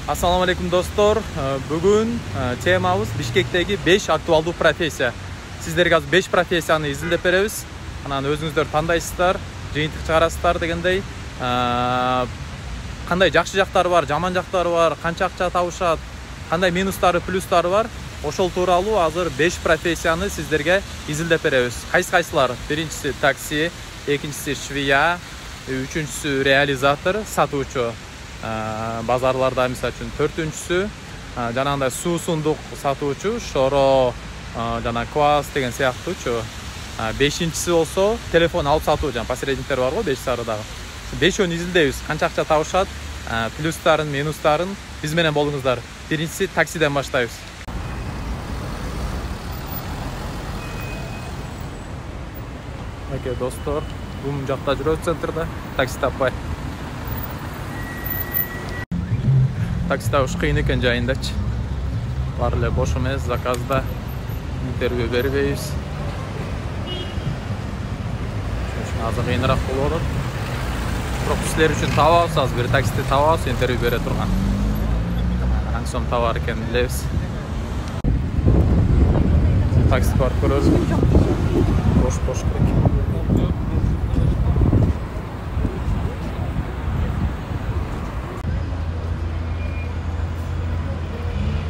Assalamu alaikum dostlar. Bugün temamız Bishkek'teki 5 aktualдуу professiya. Sizlerge az 5 professiyаны изилдеп беребиз. Анан өзүңүздөр тандайсыздар, жыйынтык чыгарасыздар дегендей. Кандай жакшы жактары бар, жаман жактары бар, канча акча табышат, кандай минустары, плюстары бар. Ошол тууралуу азыр 5 профессияны сиздерге изилдеп беребиз. Кайсылар? Биринчиси такси, экинчиси швея, үчүнчүсү реализатор, сатуучу. Базарларда мисалы үчүн төртүнчүсү жанагындай суу сундук сатуучу, шоро жана квас деген сыяктуучу. Бешинчиси болсо телефон алып сатуу, жана посредниктер бар го 5 сарыдагы. Бешөөнү изилдейбиз. Канча акча табышат, плюстарын, минустарын биз менен болуңуздар. Биринчиси таксиден баштайбыз. Окей, достор, бул жакта жүрөбүз центрде, такси таппай. Такси табыш кыйын экен жайындачы. Баары эле бош эмес, заказда интервью бербейбиз. Азыр кыйыныраак болуп атат. Бирок силер үчүн табабыз, азыр бир таксиди табабыз, интервью бере турган. Канча сом табар экен билебиз. Такси барып көрөбүз. Бош керек.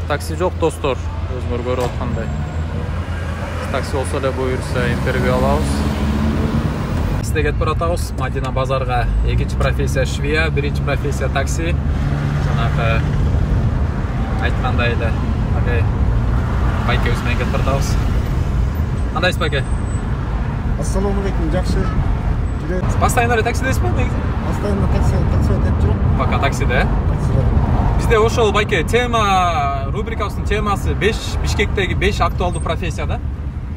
Такси жок достор, өзүңөр көрүп аткандай. Такси болсо эле буюрса интервью алабыз. Таксиде кетип баратабыз. Мадина базарга. Экинчи профессия швея, биринчи профессия такси. Жанагы айткандай эле. Окей. Байкебиз менен кетип баратабыз. Кандайсыз байке? Ассаламу алейкум, жакшы. Постоянно эле таксидесизби негизи? Постоянно таксиде кетип жүрөм. Пока таксиде. Бизде ошол байке тема рубрикабыздын темасы 5 Бишкектеги 5 актуалдуу профессия да.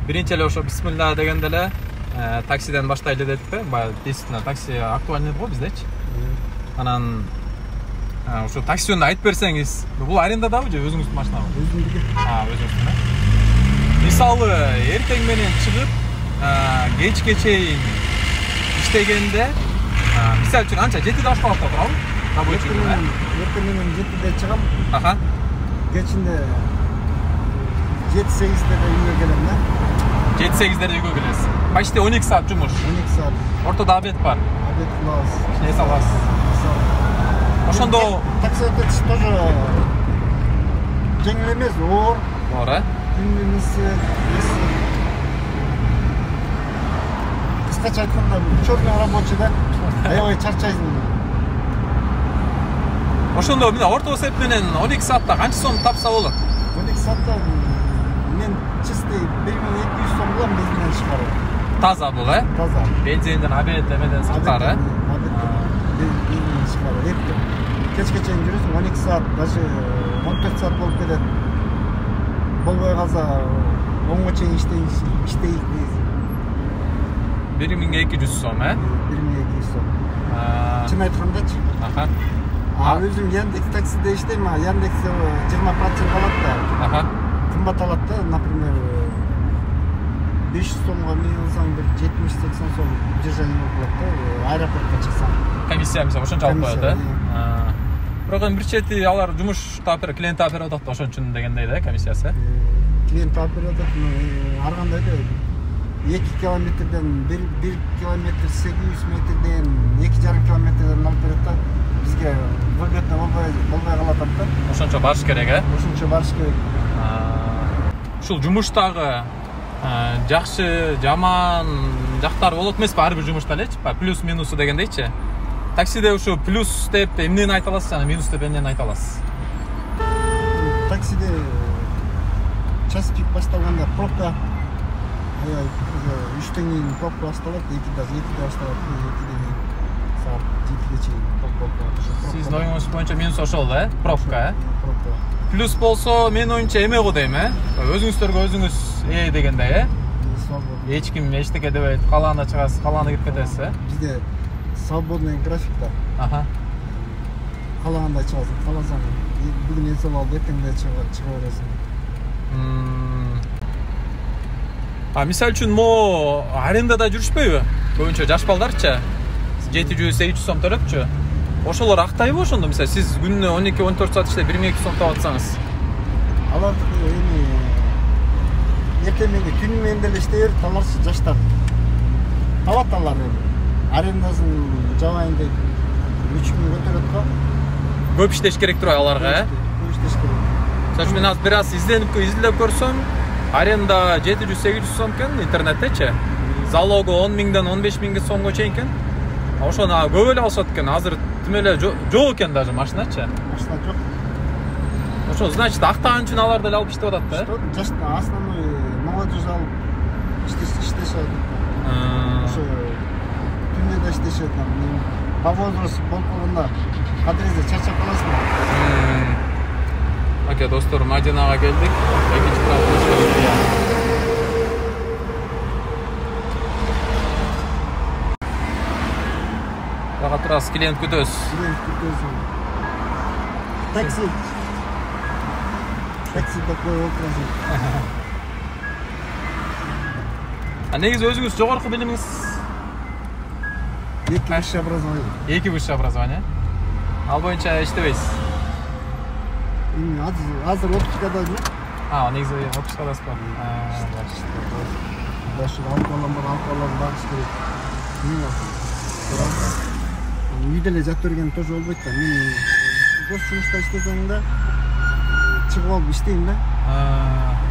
Биринчи эле ошо бисмилла дегенде эле таксиден баштайлы дедик да. Действительно такси актуальный го биздечи. Анан ошо такси жөнүндө айтып берсеңиз, бул арендадабы же өзүңүздүн машинабы? Өзүмдүкү. Өзүңүздүн. Мисалы эртең менен чыгып, кечке чейин иштегенде, мисалы үчүн анча 7де ашпай атат туурабы? Эртең менен 7де чыгам. Аха. Кечинде 7-8де үйгө келем да. 7-8де үйгө келесиз. Почти 12 саат жумуш. 12 саат. Ортодо обед бар. Обед кылабыз. Эс аласыз. Ошондо таксиде кетиш тоже жеңил эмес, оор. Оор, Күнүнүсү, кыскача айтканда чёрный рабочий да. Аябай чарчайсың. Ошондо мына орто эсеп менен 12 саатта канча сом тапса болот? 12 саатта мен чистый 1200 сом булам бензинден чыгарып. Таза бул, Таза. Бензинден, обед эмеден сырткары. Бензинден чыгарып. Кечке чейин жүрөсүң, 12 саат, даже 14 саат болуп кетет. Болбой калса 10га чейин иштейик дейсиң. 1200 сом, 1200 сом. Чын айткандачы. Аха. Өзүм Яндекс таксиде иштейм, Яндекс 20% алат да. Кымбат алат да, например, 500 сомго мен алсаң бир 70-80 сом удержание болот да, аэропортко чыксаң. Комиссия мисалы ошончо алып коет, Бирок бир чети алар жумуш тапыр, клиент тапыр атат ошон үчүн дегендей да, комиссиясы. Клиент тапыр атат, ар кандай да 2 километрден 1 километр 800 метрден 2,5 километрден алып берет да. Бизге выгодно болбой калат да. Ошончо барыш керек, Ошончо барыш керек. Ушул жумуштагы жакшы, жаман жактары болот эмеспи ар бир жумушта элечи? Плюс минусу дегендейчи. Таксиде ушу плюс деп эмнени айта аласыз, жана минус деп эмнени айта аласыз? Таксиде час пик башталганда пробка 3 кийин пробка башталат, 2де башталат, 2ден саат 7ге чейин пробка. Сиздин оюңуз боюнча минус ошол да, пробка, Пробка. Плюс болсо менин оюмча эме го дейм, Өзүңүздөргө өзүңүз дегендей, Эч ким эчтеке дебейт, калаана чыгасыз, калаана кирип кетесиз, Бизде свободный график да. Аха. Калагандай чыгасың, каласаң бүгүн эсеп алып эртеңде чыга бересиң. Мисалы үчүн арендада жүрүшпөйбү? Көбүнчө жаш балдарчы 700-800 сом төлөпчү. ошолор актайбы ошондо? Мисалы сиз күнүнө 12-14 саат иштеп 1200 сом таап атсаңыз. Алардыкы эми эртең менен түнү менен деле иштей берет, алар жаштар. Табат алар эми. Арендасын жабайын деп 3000 көтөрөт го. Көп иштеш керек турбайбы аларга, Көп иштеш керек. Сач мен азыр бир аз изилдеп көрсөм, аренда 700-800 сом экен интернеттечи. Залогу 10 миңден 15 миңге сомго чейин экен. Ошону көп эле алышат экен. Азыр тим эле жок экен даже машиначы. Машина жок. Ошо значит актаган үчүн алар деле алып иштеп атат да. Что? Жаштар основной молодежь алып иштешет. Ошо түндө да иштешет. По возрасту болгондо кадырда чарчап каласың. Окей, достор, Мадинага келдик. Экинчи правда. Бага турасыз, клиент күтөбүз. Такси такой отурасың. Негизи өзүңүз жогорку билимиңиз? 2 высшее образование. 2 высшее образование. Ал боюнча иштебейсиз? Азыр отпускада жүрөм. Негизи отпускадасыз ба? Дальше алкоголом багыш керек. Үйдө эле жатып берген тоже болбойт да. Мен гос жумушта иштесем да чыгып алып иштейм да.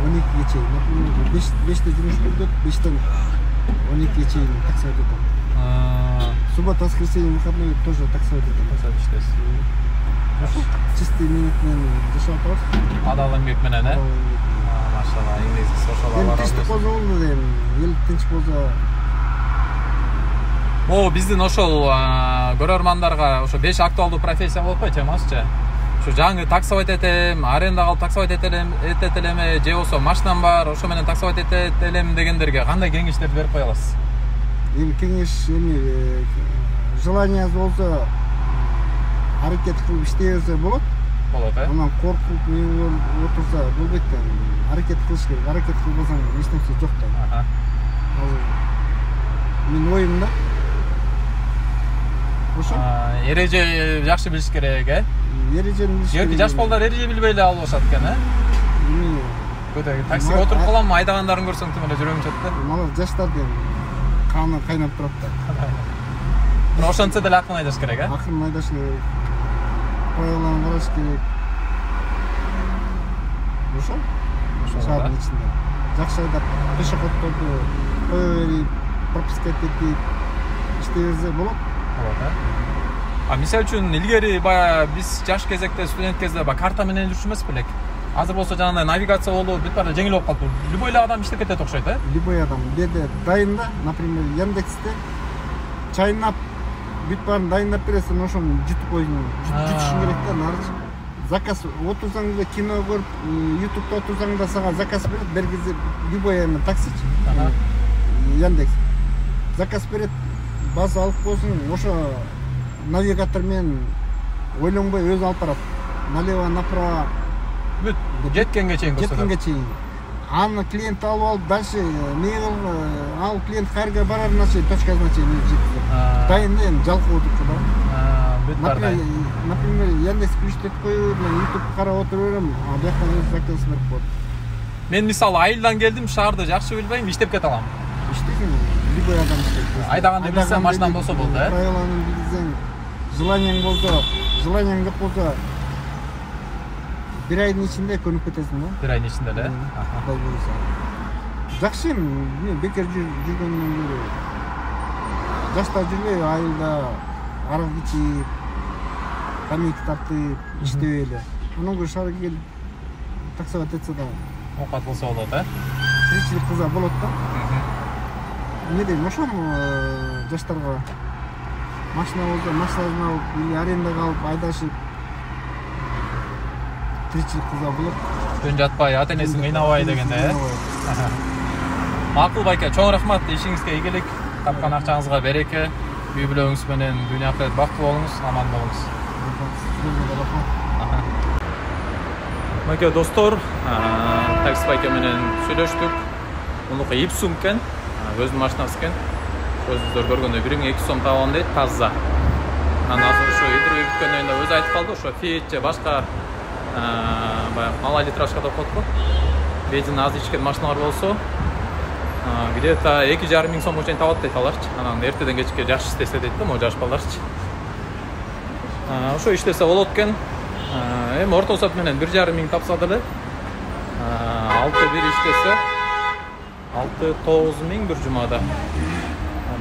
12-ге чейин. Например, 5-те жумуш бүтөт, 5тен 12-ге чейин таксовать этем. Суббота, воскресенье, выходной тоже таксовать этем. Чистый минут менен жашап атабыз. Адал эмгек менен, Машалла, эңиңиз ошол алар. Тынчтык болсо болду дейм. Эл тынч болсо. Биздин ошол көрөрмандарга ошо 5 актуалдуу профессия болуп койчу, темасычы. Ошо жаңы таксовать этем, аренда калып таксовать этет элеме, же болсо машинам бар, ошо менен таксовать этет элем дегендерге кандай кеңештерди берип кое аласыз? Эми кеңеш желанияңыз болсо аракет кылып иштей берсе болот. Анан коркуп отурса болбойт да. Аракет кылыш керек. Аракет кылбасаң эч нерсе жок да. Мен оюм да. Ошо. Эреже жакшы билиш керек, Эрежени билиш керек. Жеки жаш балдар эреже билбей эле алышат экен, Эми көтөгө таксиге отуруп калам, айдагандарын көрсөң тим эле жүрөгүм чат да. Малар жаштар дейм. Каны кайнап турат да. Бирок ошентсе деле акын айдаш керек, Акын айдаш керек. Правиланы караш керек. Ошо? Шаардын ичинде. Жакшы айдап, пешеходдорду кое берип, пропуска этип иштей берсе болот. Мисалы үчүн илгери баягы биз жаш кезекте, студент кезде карта менен жүрчү эмес белек. Азыр болсо жанагындай навигация болуп, бүт баары жеңил болуп калды. Любой эле адам иштеп кетет окшойт, Любой адам. Беде дайын да, например, Яндексте чайнап бүт баарын дайындап бересиң, ошону жутуп койсуң. Жутушуң керек да, нарчы. Заказ отурсаң да, кино көрүп, YouTube'да отурсаң да сага заказ берет, бергизе любой эме таксичи. Яндекс. Заказ берет, база алып койсуң, ошо навигатор менен ойлонбой өзү алып барат. Налево, направо. Бүт жеткенге чейин көрсөтөт. Жеткенге чейин. Аны клиент алып дальше ал клиент кайерге барарына чейин точкасына чейин жеткизет. Дайын да эми жалкы отурчу да. Бүт бар дайын. Например, Яндекс включтеп коюп, мен YouTube карап отуруп берем, бияктан өз заказ берип коет. Мен мисалы айылдан келдим, шаарды жакшы билбейм, иштеп кете алам. Иштейсиң, любой адам иштейт. Айдаганды билсең, машинам болсо болду, Правиланы билсең, желанияң жок болсо, bir айдын ичинде көнүп кетесиң да. Bir айдын ичинде эле. Жакшы, мен бекер жүргөндөн көрө. Жаштар жүрбөй, айылда арак ичип, камейки тартып, иштебей эле. Анан көрө шаарга келип таксовать этсе да. Окат болсо болот, Тиричилик кылса болот да. Не дейм, ошону жаштарга машина болсо, машинасын алып, или арендага алып айдашып тиричилик кылса болот. Күн жатпай, ата-энесин кыйнабай дегенде, Макул байке, чоң рахмат, ишиңизге ийгилик, тапкан акчаңызга береке, үй бүлөгүңүз менен дүйнө акырет бактылуу болуңуз, аман болуңуз. Мынакей достор, такси байке менен сүйлөштүк. Мунука Ipsum экен, өзүнүн машинасы экен. Өзүңүздөр көргөндөй 1200 сом табам дейт, таза. Анан азыр ошо интервью өткөндөн да өзү айтып калды, ошо Fiat же башка баягы малолитражкада окуп го. Бензин аз ичкен машиналар болсо, где-то 2,5 миң сомго чейин табат дейт аларчы. Анан эртеден кечке жакшы иштесе дейт да, могу жаш балдарчы. Ошо иштесе болот экен. Эми орто саат менен 1,5 миң тапса деле 6-1 иштесе 6-9 миң бир жумада.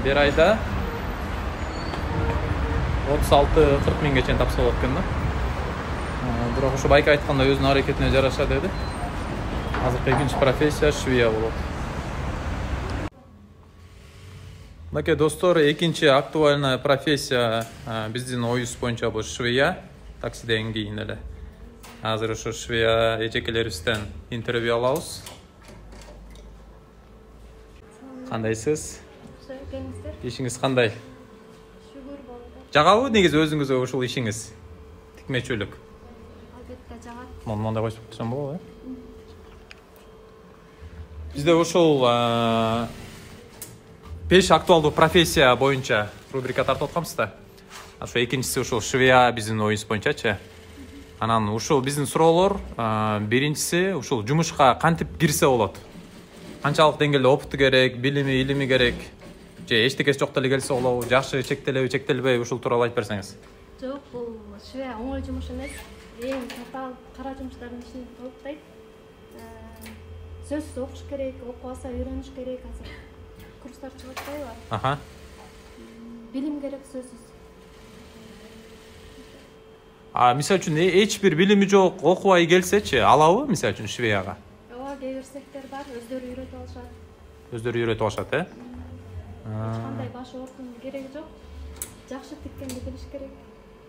Бир айда 36-40 миңге чейин тапса болот экен да. Бирок ошо байке айткандай өзүнүн аракетине жараша деди. Азыркы экинчи профессия швея болот. Мынакей достор, экинчи актуальная профессия биздин оюбуз боюнча бул швея. Таксиден кийин эле. Азыр ошо швея эжекелерибизден интервью алабыз. Кандайсыз? Ишиңиз кандай? Шүгүр болду. Жагабы негизи өзүңүзгө ушул ишиңиз? Тикмечүүлүк. Албетте жагат. Мондай коюп турсам болобу, Бизде ошол 5 актуалдуу профессия боюнча рубрика тартып атканбыз да. Ошо экинчиси ушул швея биздин оюбуз боюнчачы. Анан ушул биздин суроолор, биринчиси ушул жумушка кантип кирсе болот? Канчалык деңгээлде опыту керек, билими, илими керек? Же эчтекеси жок деле келсе болобу? Жакшы чектелеби, чектелбей ушул тууралуу айтып берсеңиз. Жок, бул швея оңой жумуш эмес. Эң татаал кара жумуштардын ичине толуктайт. Сөзсүз окуш керек, окуп алса үйрөнүш керек. Азыр курстар чыгып атпайбы? Билим керек сөзсүз. Мисалы үчүн эч бир билими жок, окубай келсечи, алабы мисалы үчүн швеяга? Ооба, кээ бир сектер бар, өздөрү үйрөтүп алышат. Өздөрү үйрөтүп алышат, Эч кандай баш оорутуунун кереги жок. Жакшы тиккенди билиш керек.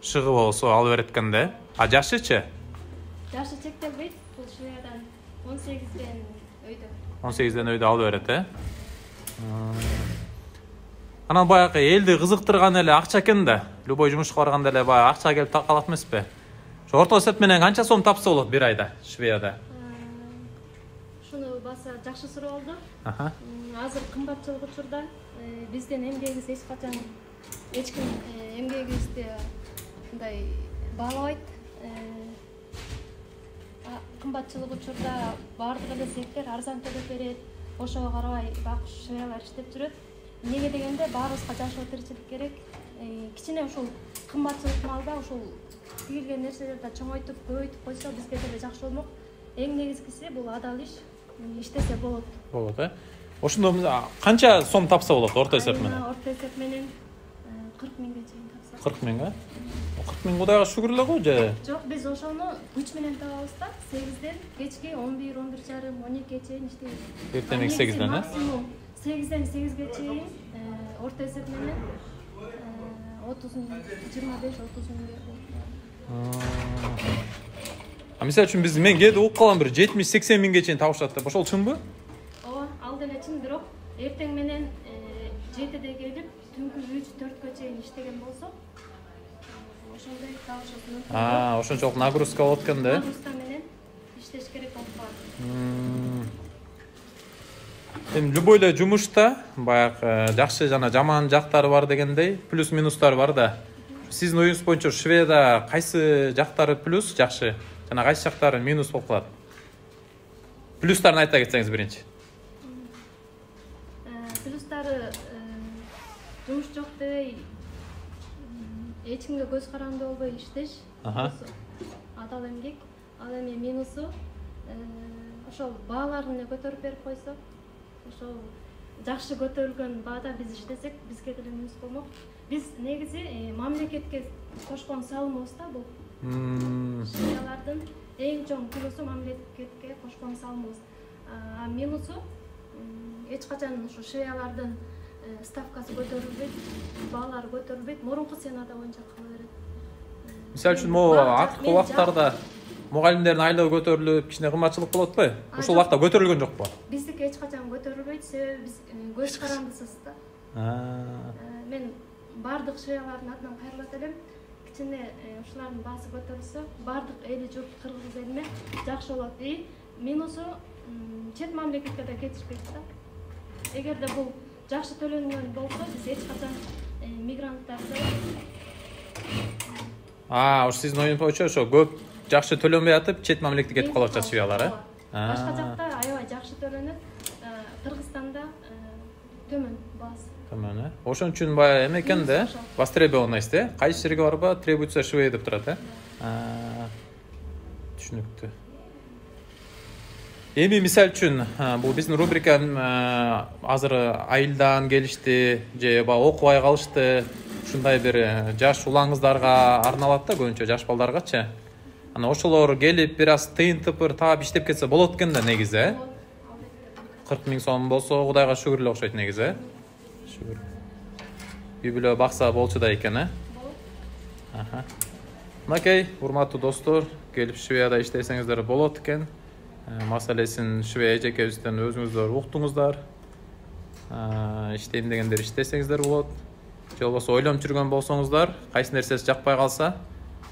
Шыгы болсо алып берет экен да. Жашычы? Жашы чектелбейт. Бул швеядан 18ден өйдө. 18ден өйдө алып берет, Анан баягы элди кызыктырган эле акча экен да. Любой жумушка барганда эле баягы акча келип калат эмеспи? Ошо орто эсеп менен канча сом тапса болот бир айда Швеяда? Ушуну баса жакшы суроо болду. Азыр кымбатчылык учурда биздин эмгегибиз эч качан эч ким эмгегибизди мындай баалабайт. Кымбатчылык учурда баардык эле сектор арзан төлөп берет. Ошого карабай бак швеялар иштеп жүрөт. Неге дегенде баарыбызга жашоо тиричилик керек. Кичине ушул кымбатчылык маалда ушул тигилген нерселерди чоңойтуп, көбөйтүп койсо бизге деле жакшы болмок. Эң негизгиси бул адал иш. Иштесе болот. Болот, Ошондо канча сом тапса болот орто эсеп менен? Орто эсеп менен 40 миңге чейин тапса. 40 миң, 40 миң Кудайга шүгүр эле го же? Жок, биз ошону күч менен табабыз да. 8ден кечки 11-11:30, 12ге чейин иштейбиз. Эртең 8ден, Максимум 8ден 8ге чейин орто эсеп менен 30 миң, 25-30 миңге болот. Мисалы үчүн мен кээде угуп калгам, бир 70-80 миңге чейин табышат деп. Ошол чынбы? Ооба, ал деле чын, бирок эртең менен 7де келип, түнкү 3-4гө чейин иштеген болсо, ошондой табышат мүмкүн. Ошончолук нагрузка болот экен да. Нагрузка менен иштеш керек болуп калат. Эми любой эле жумушта баягы жакшы жана жаман жактары бар дегендей, плюс минустары бар да. Сиздин оюңуз боюнча Шведияда кайсы жактары плюс жакшы, жана кайсы жактары минус болуп калат? Плюстарын айта кетсеңиз биринчи. Плюстары жумуш жок дебей, эч кимге көз каранды болбой иштеш. Адал эмгек. Ал эми минусу ошол бааларын көтөрүп берип койсо, ошол жакшы көтөрүлгөн баада биз иштесек, бизге деле минус болмок. Биз негизи мамлекетке кошкон салымыбыз да бул. Швеялардын эң чоң плюсу мамлекетке кошкон салымыбыз. Минусу эч качан ушу швеялардын ставкасы көтөрүлбөйт, баалары көтөрүлбөйт, мурунку сенада боюнча кала берет. Мисалы үчүн могу акыркы убактарда мугалимдердин айлыгы көтөрүлүп, кичине кымбатчылык болот го? Ушул убакта көтөрүлгөн жокпу? Биздики эч качан көтөрүлбөйт, себеби биз көз карандысыз да. Мен бардык швеялардын атынан кайрылат элем. Кичине ушулардын баасы көтөрүлсө, бардык эли журт кыргыз элине жакшы болот. Минусу чет мамлекетке да кетишпейт да. Эгерде бул жакшы төлөнгөн болсо, биз эч качан мигранттарды Ош сиздин оюн боюнча ошо көп жакшы төлөнбөй атып чет мамлекетке кетип калып атат швеялар, э? Башка жакта аябай жакшы төлөнөт. Кыргызстанда төмөн баасы. Төмөн, э? Ошон үчүн баягы эме экен да, востребованность, кайсы жерге барба требуется швей деп турат, түшүнүктүү. Эми мисал үчүн бул биздин рубрика азыр айылдан келишти же окубай калышты. Ушундай бир жаш улаңыздарга арналат да, көбүнчө жаш балдаргачы. Ана ошолор келип бир аз тыйынтып таап иштеп кетсе болот экен да негизи, 40 000 сом болсо Кудайга шүгүр эле окшойт негизи, Шүгүр. Үй бүлө бакса болчу да экен, Мынакей, урматтуу достор, келип Швецияда иштесеңиздер болот экен. Маселесин Швеция эжекебизден өзүңүздөр уктуңуздар. Иштейм дегендер иштесеңиздер болот. Же болбосо ойлонуп жүргөн болсоңуздар, кайсы нерсеси жакпай калса,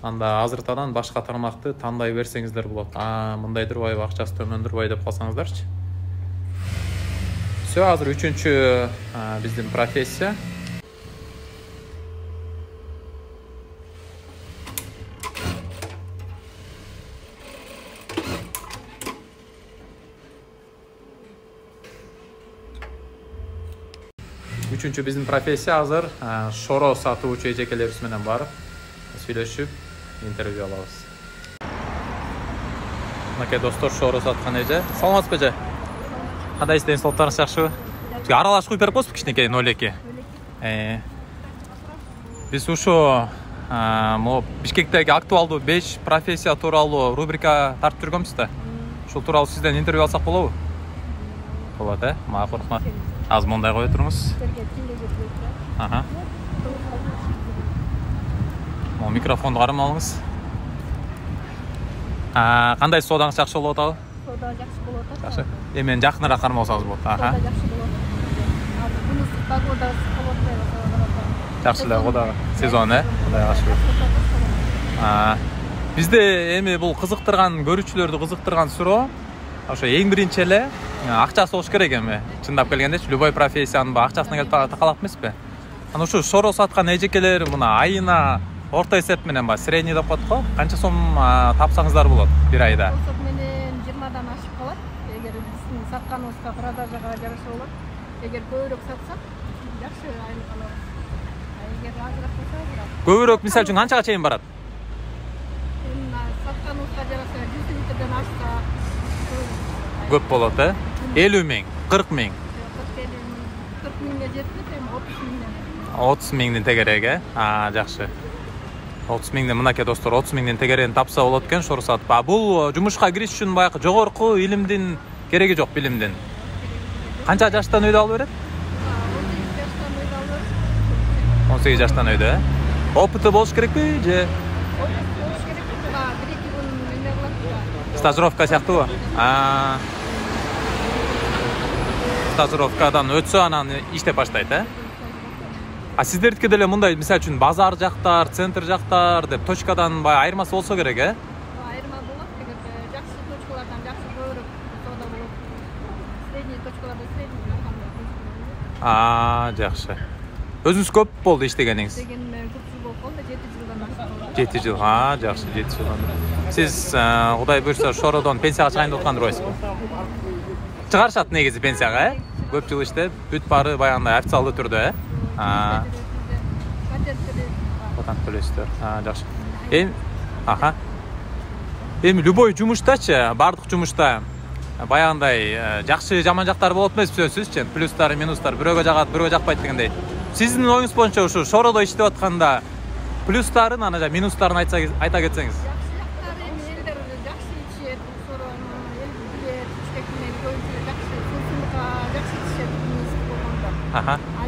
анда азыртадан башка тармакты тандай берсеңиздер болот. Мындай дурбайбы, акчасы төмөн дурбай деп калсаңыздарчы. Всё, азыр үчүнчү биздин профессия. Үчүнчү биздин профессия азыр шоро сатуучу эжекелерибиз менен барып сүйлөшүп интервью алабыз. Мынакей достор, шоро саткан эже. Саламатсызбы эже? Кандай иштейсиз, денсаулыктарыңыз жакшыбы? Бизге аралаш куюп берип коесузбу кичинекей 02? Биз ушу Бишкектеги актуалдуу 5 профессия тууралуу рубрика тартып жүргөнбүз да. Ушул тууралуу сизден интервью алсак болобу? Болот, макул, рахмат. Азыр мондай кое туруңуз. Могу микрофонду кармап алыңыз. Кандай соодаңыз жакшы болуп атабы? Соода жакшы болуп атат. Жакшы. Эми жакыныраак кармап алсаңыз болот. Соода жакшы болуп атат. Бунус погода болот. Жакшы эле кодагы сезон, Кудайга шүгүр. Бизде эми бул кызыктырган, көрүүчүлөрдү кызыктырган суроо ошо эң биринчи эле акчасы болуш керек эми. Чындап келгендечи, любой профессиянын акчасына келип такалат эмеспи? Ана ушу шоро саткан эжекелер мына айына орто эсеп менен средний деп коет го, канча сом тапсаңыздар болот бир айда? Орто менен 20дан ашып калат. Эгер биздин сатканыбызга продажага жараша болот. Эгер көбүрөөк сатсак, жакшы айлык алабыз. Эгер азыраак болсо, азыраак. Көбүрөөк мисалы үчүн канчага чейин барат? Сатканыбызга жараша 100 литрден ашса көп болот, 50 000, 40 000. 40 000ге жетпейт, 30 000дин тегереги, жакшы. 30 000ден мынакей достор, 30 000дин тегерегин тапса болот экен шоро сатып. Бул жумушка кириш үчүн баягы жогорку илимдин кереги жок, билимдин. Канча жаштан өйдө алып берет? 18 жаштан өйдө, Опыты болуш керекпи же? болуш керек. 1-2 күн эмне кылат да. Стажировка сыяктубу? Стажировкадан өтсө анан иштеп баштайт, сиздердики деле мындай, мисалы үчүн базар жактар, центр жактар деп точкадан айырмасы болсо керек, Айырма болот, эгер жакшы точкалардан жакшы көбүрөөк соода болот. Средний точкаларда средний ракамда. Жакшы. Өзүңүз көп болду иштегениңиз? Дегенмен көп жыл болуп калды, 7 жылдан ашты. 7 жыл. Жакшы, 7 жылдан. Сиз Кудай буйрса шородон пенсияга чыгайын деп аткан дурбайсызбы? Чыгарышат негизи пенсияга, Көп жыл иштеп, бүт бары баягындай официалдуу түрдө, Отан төлөйсүздөр. Жакшы. Эми любой жумуштачы, бардык жумушта баягындай жакшы жаман жактары болот эмеспи сөзсүзчү? Плюстары, минустары, бирөөгө жагат, бирөөгө жакпайт дегендей. Сиздин оюңуз боюнча ушу шоrodо иштеп атканда плюстарын, ана минустарын айта кетсеңиз. Ал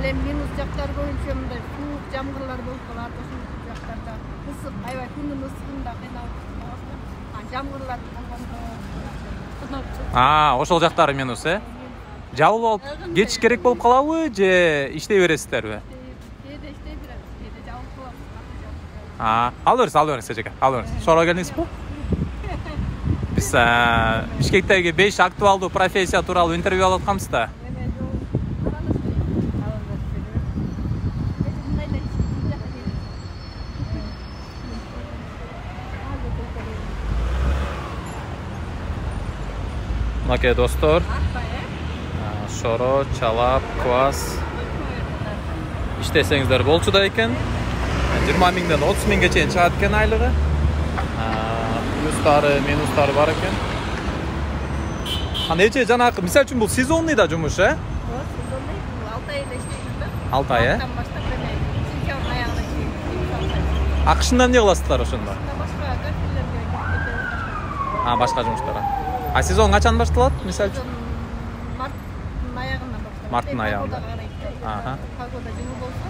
эми минус жактар боюнча мындай суук жамгырлар болуп калат, ошол жактарда ысык, аябай күндүн ысыгында кыйналып калат. Жамгырлар болгондо ошол жактары минус, Жабылып алып кетиш керек болуп калабы же иштей бересиздерби? Кээде иштей беребиз, кээде жабылып калабыз. Ал бериңиз, эжеке, ал бериңиз. Шоро келдиңизби? Биз Бишкектеги 5 актуалдуу профессия тууралуу интервью алып атканбыз да. Мынакей достор. Шоро, чалап, квас. İştesеңіздер болчу да экен. 20 миңден 30 миңге чейин чыгат экен айлыгы. Плюстары, минустары бар экен. Нече жанакы, мисалы үчүн бул сезонный да жумуш, э? 6 айда иштейбиз да. 6 ай, э? Баштан баштап сентябрь аягына чейин. Акшында эмне кыласыздар ошондо? Башка графирлерге кетебиз. Башка жумуштара. Сезон качан башталат, мисалы үчүн? Марттын аягынан баштап. Марттын аягында. Погода жылуу болсо,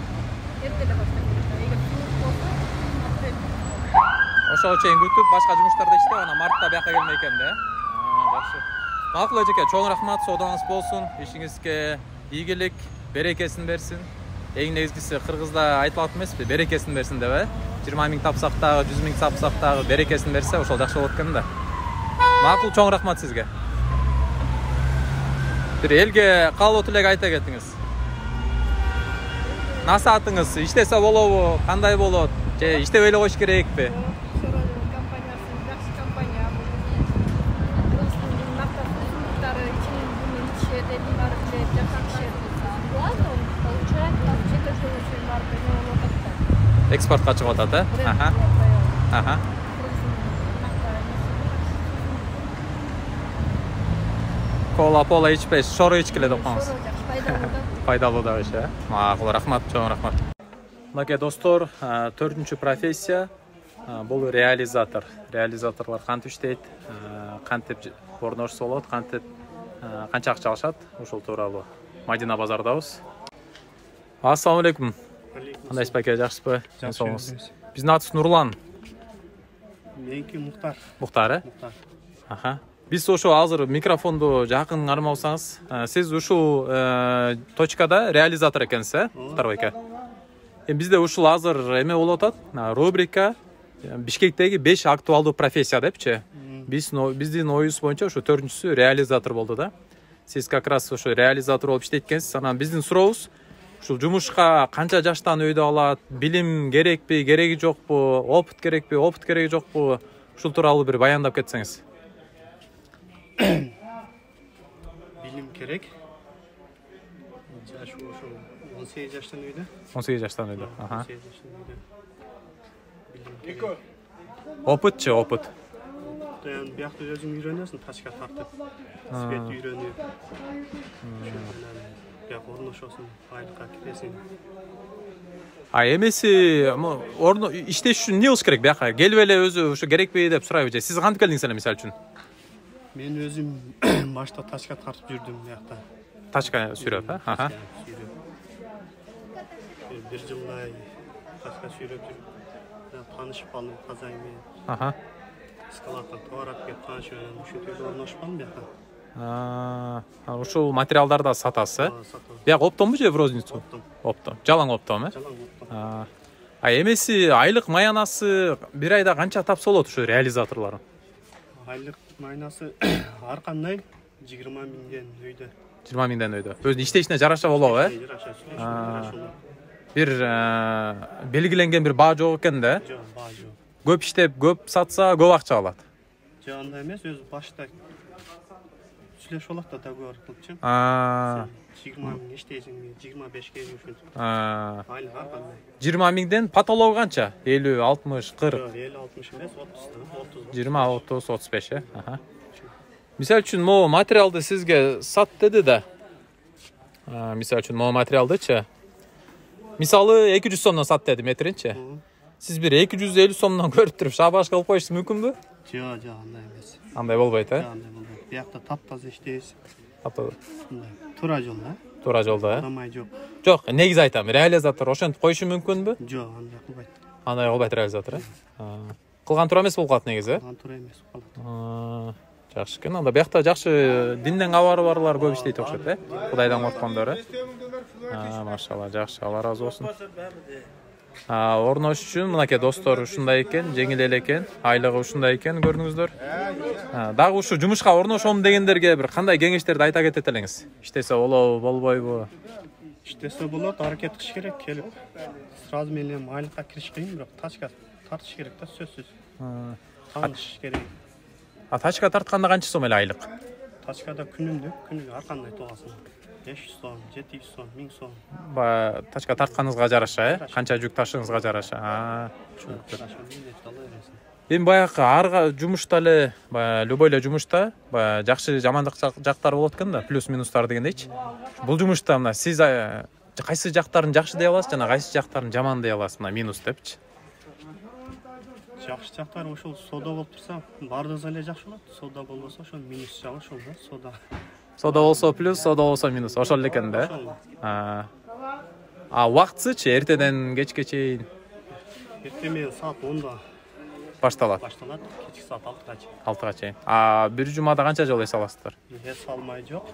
эртеле баштап кетет. Эгер суук болсо, апрель. Ошого чейин күтүп, башка жумуштарда иштеп, анан мартта бияка келмей экен да. Жакшы. Макул эжеке, чоң рахмат, соодаңыз болсун. Ишиңизге ийгилик, берекесин берсин. Эң негизгиси кыргызда айтылат эмеспи, берекесин берсин деп, э? 20 миң тапсак дагы, 100 миң тапсак дагы берекесин берсе, ошол жакшы болот экен да. Макул, чоң рахмат сизге. Бир элге каалоо тилек айта кетиңиз. Насаатыңыз иштесе болобу, кандай болот? Же иштебей эле коюш керекпи? Шоро компаниясы жакшы компания. Кыргызстандын автотары үчүн буну ишет, элдин баары билет, жакшы ишет. Главное, он получает чет эл үчүн барып эмне болуп атат. Экспортко чыгып атат, э? Кола пола ичпейс, шоро ичкиле деп коңуз. Пайдалуу да иш, э? Макул, рахмат, чоң рахмат. Мынакей достор, 4-чү профессия бул реализатор. Реализаторлор кантип иштейт, кантип орношсо болот, кантип канча акча алышат, ошол тууралуу Мадина базардабыз. Ассаламу алейкум. Кандайсыз байке, жакшысызбы? Жакшы. Биздин атыбыз Нурлан. Меники Мухтар. Мухтар, э? Мухтар. Биз ошо азыр микрофонду жакын кармабасаңыз, сиз ушул точкада реализатор экенсиз, э? Мухтар байке. Бизде ушул азыр эме болуп атат, рубрика Бишкектеги 5 актуалдуу профессия депчи. Биздин оюбуз боюнча ушу 4-чүсү реализатор болду да. Сиз как раз ошо реализатор болуп иштейткенсиз. Анан биздин сурообуз ушул жумушка канча жаштан өйдө алат, билим керекпи, кереги жокпу, опыт керекпи, опыт кереги жокпу? Ушул тууралуу бир баяндап кетсеңиз. Билим керек. Жаш ошо 18 жаштан өйдө. 18 жаштан өйдө. 18 жаштан өйдө. Билим керек. Опытчы, опыт. Яны биякта өзүң үйрөнөсүң, тачка тартып, свет үйрөнүп. Бияк орношосуң, айлыкка киресиң. Эмеси иштеш үчүн эмне кылыш керек бияка? Келип эле өзү ошо керекпи деп сурайбы же? Сиз кантип келдиңиз эле мисалы үчүн? Мен өзүм башта тачка тартып жүрдүм биякта. Тачка сүйрөп, э? Бир жылдай тачка сүйрөп жүрүп, таанышып калдым казайым менен. Эскалатор товар алып келип таанышып анан ушул жерде орношуп калдым биякта. Ушул материалдарды сатасыз, э? Сатам. Бияк оптомбу же в розницу? Оптом. Оптом. Жалаң оптом, э? Жалаң оптом. Эмеси айлык маянасы бир айда канча тапса болот ушу реализаторлордун? Айлык майнасы ар кандай 20 миңден өйдө. 20 миңден өйдө. Өзүнүн иштешине жараша болобу, э? Бир белгиленген бир баа жок экен да? Жок, баа жок. Көп иштеп, көп сатса, көп акча алат. Жок, андай эмес, өзү башта сүйлөшүп алат да договор кылыпчы. 20 миң иштейсиң, 25ге үчүн. Айлык ар кандай. 20 миңден потологу канча? 50, 60, 40. Жок, 50-60 эмес, 30. 20, 30, 35, э? Мисалы үчүн, могу материалды сизге сат деди да. Мисалы үчүн, могу материалдычы. Мисалы 200 сомдон сат деди метринчи. Сиз бир 250 сомдон көрүп туруп шабаш кылып коюшуңуз мүмкүнбү? Жок, андай эмес. Андай болбойт, э? Андай болбойт. Биякта таптаза иштейсиз. Таптаза. Туура жолдо, Туура жолдо, э? Дамай жок. Жок, негиз айтам, реализатор ошентип коюшу мүмкүнбү? Жок, андай кылбайт. Андай кылбайт реализатор, э? Кылган туура эмес болуп калат негизи, э? Кылган туура эмес болуп калат. Жакшы экен. Анда биякта жакшы динден кабары барлар көп иштейт окшойт, э? Кудайдан корккондор, э? Машалла, жакшы, Алла ыраазы болсун. Орнош үчүн мынакей достор ушундай экен, жеңил эле экен, айлыгы ушундай экен көрдүңүздөр. Дагы ушу жумушка орношом дегендерге бир кандай кеңештерди айта кетет элеңиз? Иштесе болобу, болбойбу? Иштесе болот, аракет кылыш керек, келип. Сразу менен айлыкка кириш кыйын, бирок тачка тартыш керек да, сөзсүз. Таанышыш керек. Тачка тартканда канча сом эле айлык? Тачкада күнүгө ар кандай туугасың. 500 сом, 700 сом, 1000 сом. Тачка тартканыңызга жараша, канча жүк ташыңызга жараша. Эми баягы арга жумушта эле, любой эле жумушта жакшы жамандык жактары болот экен да, плюс минустар дегендейчи. Бул жумушта мына сиз кайсы жактарын жакшы дей аласыз жана кайсы жактарын жаман дей аласыз, мына минус депчи. Жакшы жактары ошол сода болуп турса, бардыгы эле жакшы болот. Сода болбосо ошол минус жагы ошол да, сода. Сода болсо плюс, сода болсо минус. Ошол эле экен да. Убактысычы эртеден кечке чейин? Эртемен саат 10-да башталат. Кечки саат 6-га чейин. 6-га чейин. Бир жумада канча жолу эс аласыздар? Эс алмай жок.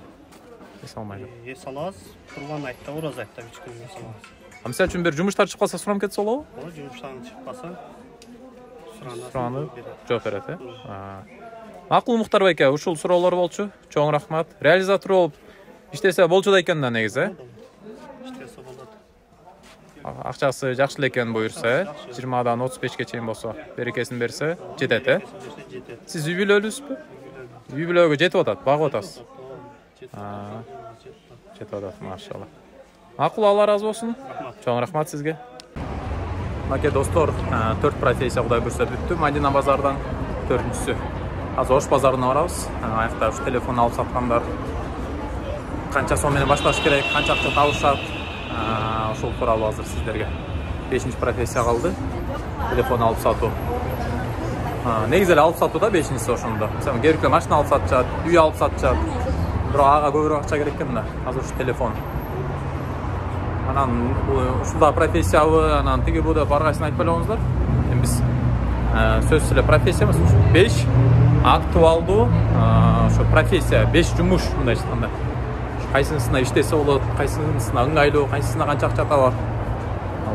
Эс алмай жок. Эс алабыз, Курбан айтта, Ораз айтта 3 күн эс алабыз. Мисалы үчүн бир жумуштар чыгып калса сурам кетсе болобу? Ооба, жумуштан чыгып калса суранып жооп берет, э? Макул Мухтарбай ака, ушул суроолор болчу. Чоң рахмат. Реализатор болуп иштесе болчу да экен да негизи, э? Иштесе болот. Акчасы жакшы эле экен буюрса, 20дан 35ке чейин болсо, берекесин берсе, жетет, э? Сиз үй бүлөлүүсүзбү? Үй бүлөгө жетип атат, багып атасыз. Жетип атат, машалла. Макул, Алла разы болсун. Чоң рахмат сизге. Маке достор, 4 профессия Кудай буйрса бүттү. Мадина базардан 4-сү. Азыр Ош базарына барабыз. Аякта ушу телефон алып саткандар канча сом менен башташ керек, канча акча табышат. Ошол тууралуу азыр сиздерге 5-чи профессия калды. Телефон алып сатуу. Негизи эле алып сатуу да 5-чиси ошондо. Мисалы керектүү машина алып сатчат, үй алып сатчат. Бирок ага көбүрөөк акча керек экен да. Азыр ушу телефон. Анан ушундай профессиябы, анан тиги бу деп ар кайсын айтпай элеңиздер. Эми биз сөзсүз эле профессия эмес, 5 актуалдуу ошо профессия, 5 жумуш мындай айтканда. Кайсысына иштесе болот, кайсысына ыңгайлуу, кайсысына канча акча табар.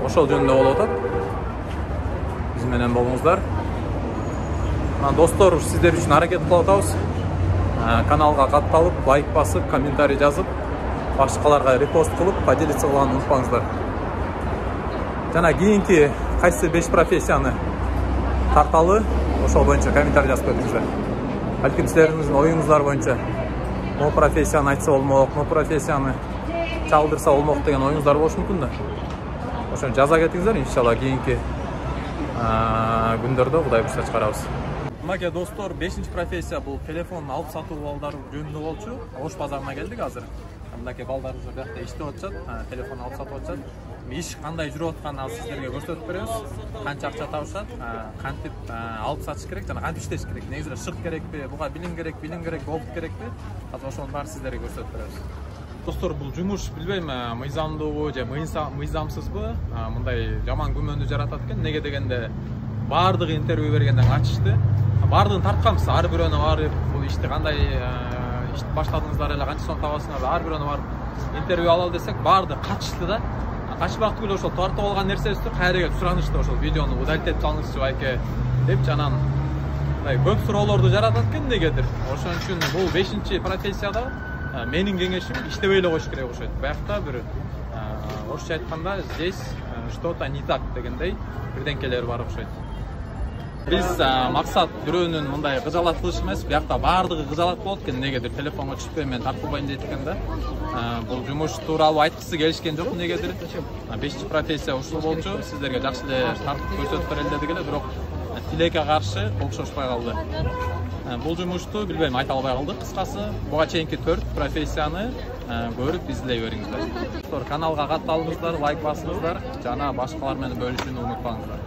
Ошол жөнүндө болуп атат. Биз менен болуңуздар. Достор, сиздер үчүн аракет кылып атабыз. Каналга катталып, лайк басып, комментарий жазып, башкаларга репост кылып, поделиться кылганды унутпаңыздар. Жана кийинки кайсы 5 профессияны тарталы, ошол боюнча комментарий жазып кетиңиздер. Балким силердин оюңуздар боюнча могу профессияны айтса болмок, могу профессияны чалдырса болмок деген оюңуздар болушу мүмкүн да. Ошону жаза кетиңиздер, иншалла кийинки күндөрдө Кудай буйрса чыгарабыз. Маке достор, 5-чи профессия бул телефон алып сатуу балдар жөнүндө болчу. Ош базарына келдик азыр. Мынакей балдарыбыз биякта иштеп атышат, телефон алып сатып атышат. Иш кандай жүрүп атканын азыр сиздерге көрсөтүп беребиз. Канча акча табышат, кантип алып сатыш керек жана кантип иштеш керек. Негизи шык керекпи, буга билим керек, опыт керекпи? Азыр ошонун баарын сиздерге көрсөтүп беребиз. Достор, бул жумуш билбейм, мыйзамдуубу же мыйзамсызбы, мындай жаман күмөндү жаратат экен. Неге дегенде баардыгы интервью бергенден качышты. Баардыгын тартканбыз, ар бирөөнө барып, бул ишти кандай ишти баштадыңыздар эле, канча сом табасыңар, ар бирөөнө барып интервью алалы десек, баардыгы качышты да. Качпак түгүл ошол тартып алган нерсебизди кайраga суранышты, ошол видеону удалить салыңызчы байке деп, анан көп суроолорду жаратат экен негедир. Ошон үчүн бул 5-чи профессияда менин кеңешим иштебей эле коюш керек окшойт. Буякта бир орусча айтканда здесь что-то не так дегендей бирденкелер бар окшойт. Биз максат бирөөнүн мындай кыжалат кылыш эмес, буякта баардыгы кыжалат болот экен, негедир телефонго түшпөй мен тартылбайм дейт экен да. Бул жумуш тууралуу айткысы келишкен жок, негедир 5-чи профессия ушул болчу, сиздерге жакшы эле тартып көрсөтүп берели дедик эле, бирок тилекке каршы окшошпой калды. Бул жумушту билбейм, айта албай калдык. Кыскасы, буга чейинки 4 профессияны көрүп изилдей бериңиздер. Каналга катталыңыздар, лайк басыңыздар, жана башкалар менен бөлүшүүнү унутпаңыздар.